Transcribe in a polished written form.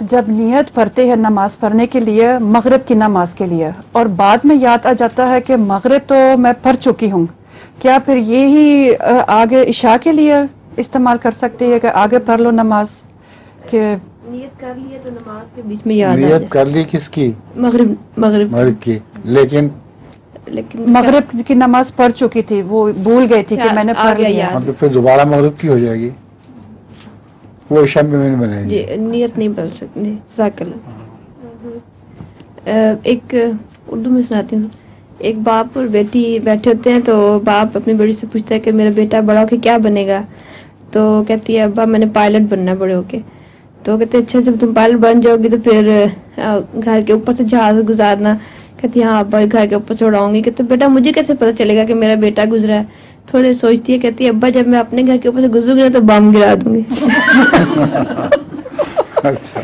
جب نیت پڑھتے ہیں نماز پڑھنے کے لیے مغرب کی نماز کے لیے اور بعد میں یاد آ جاتا ہے کہ مغرب تو میں پڑھ چکی ہوں، کیا پھر یہی آگے عشاء کے لیے استعمال کر سکتے ہیں کہ آگے پڑھ لو نماز؟ کہ نیت کر لی ہے تو نماز کے بیچ میں یاد آ نیت کر لی کس کی؟ مغرب کی، لیکن مغرب کی نماز پڑھ چکی تھی، وہ بھول گئی تھی کہ میں نے پڑھ لیا، تو پھر دوبارہ مغرب کی ہو جائے گی، وہ عشاء میں نہیں بنے گی. جی نیت نہیں پڑھ سکتے. جزاک اللہ. ایک اردو میں سناتی ہوں. ایک باپ اور بیٹی بیٹھے ہوتے ہیں تو باپ اپنی بیٹی سے پوچھتا ہے کہ میرا بیٹا بڑا ہو کے کیا بنے گا؟ تو کہتی ہے ابا میں نے پائلٹ بننا بڑے ہو کے. تو کہتے ہیں اچھا جب تم پائلٹ بن جاؤ گی تو پھر گھر کے اوپر سے جہاز گزارنا. کہتی ہے ہاں ابا گھر کے اوپر سے اڑاؤں گی. کہتے بیٹا مجھے کیسے پتہ چلے گا کہ میرا بیٹا گزرا ہے؟ تھوڑی دیر سوچتی ہے، کہتی ہے ابا جب میں اپنے گھر کے اوپر سے گزروں گی تو بم گرا دوں گی. اچھا.